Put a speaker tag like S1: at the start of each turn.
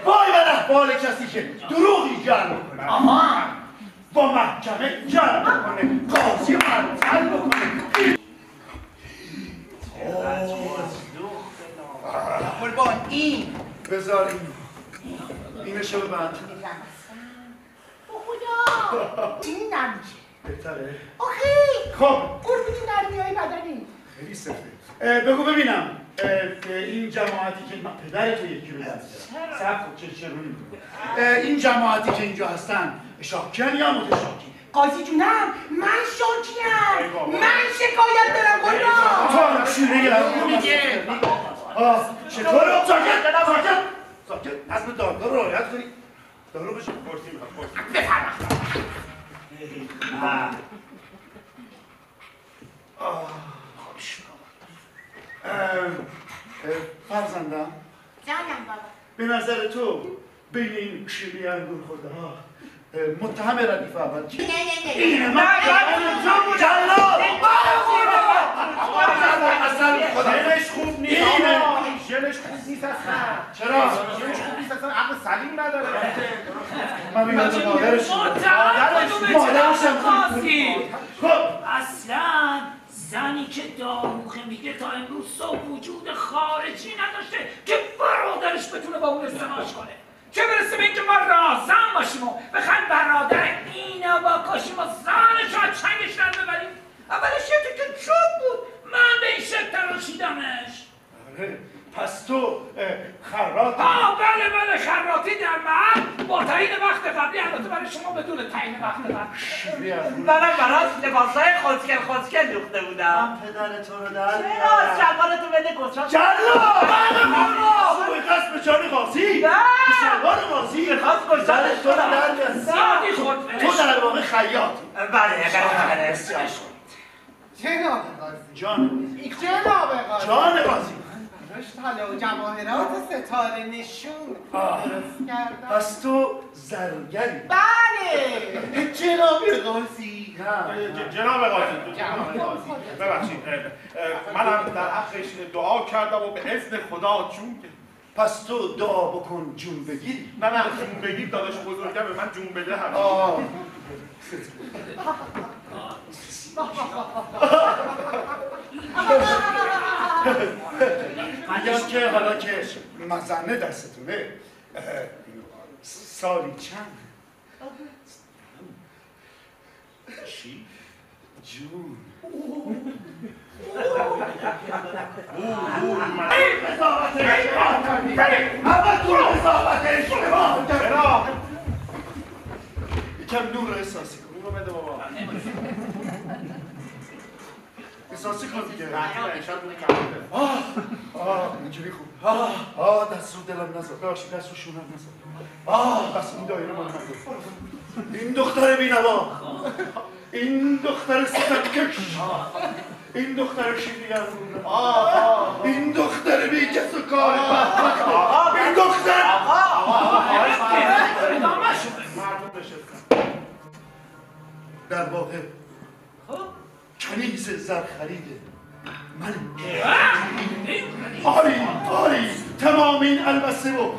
S1: وای بر احوال کسی که دروغی جمع میکنه با محکمه جمع میکنه قاضی معطل بکنه.
S2: قربان این
S1: بذار اینشو ببند.
S3: خدا این نمیشه
S1: بهتره؟
S3: آخی
S1: خب
S3: قربونی نرمیای بدنی
S1: خیلی سفته. بگو ببینم این جماعتی که پدر تو یکی رو دست صرف چرونی این جماعتی که اینجا هستن شاکیان یا متشاکی؟
S3: قاضی جونم من شاکیم من شکایت دارم قربان
S1: تو هم شیره گرم
S3: میگه
S1: چطور؟ ساکت نظم دادگاه رو رعایت کنی. دارو بشه پرسی میخواد
S3: بفرمایید
S1: فرزندم
S3: جانم بابا
S1: به نظر تو بین این شیری انگور خورده ها متهم ردیف اول
S3: نه
S1: کی؟
S3: نه نه
S1: اینه من جلال
S2: ژنش خوب نیست ژنش خوب نیست اصلا
S1: چرا؟
S2: ژنش خوب نیست اصلا عقل سلیم نداره
S1: من یاد مادرش
S4: مادرشم
S1: خب
S4: اصلا زنی که داروخه میگه تا امروز صبح وجود خارجی نداشته که برادرش بتونه با اون ازدواج کنه، چه برسه به اینکه ما رازم باشیم و بخوایم برادر اینو با کاشیم و زنش رو از چنگش در ببریم. اولش یه که چوب بود من به این شکل تراشیدمش.
S1: پس تو خرات
S4: بله خراطی در محل با تعیین وقت قبلی، البته برای شما بدون تعیین وقت قبلی.
S5: منم براش لباسای خسکل دوخته بودم.
S1: پدر تو رو در
S5: چرا از شلوارتو بده گذاشت؟
S1: جلال! تو قصد به چانی قاضی؟
S5: نه!
S1: به شلوار قاضی؟
S5: میخواست گذاشتش
S1: تو رو در بیاد.
S4: زیادی خود
S1: تو در واقع خیاط.
S5: بله
S3: جناب قاضی
S1: جان
S3: جناب قاضی
S1: جان قاضی
S3: رشتاله و جواهرات ستاره نشون درست کردم
S1: پس تو زرگری.
S3: بله
S1: جناب قاضی
S2: جناب قاضی ببخشید منم در حقش دعا کردم و به اذن خدا جون
S1: پس تو دعا بکن جون بگیر.
S2: نه جون بگیر داداش بزرگم من جون بده هم میگم که حالا که مزنه دستتونه سالی چند؟ چی؟ جون چرا؟ یکم نور رو احساسی کن. نور رو بده بابا. احساسی کن دیگه. شاید اون کمونه. اینجوری خوب. دست رو دلم نزد. ببخشید دست رو شونم نزد. بس این دایره من نزد. این دختر بینوا. این دختر ستمکش. این دختر شیری انگور. این دختر بی کس و کار. این دختر مردم نشستن. در واقع کنیز زر خریده من. آری تمام این البسه و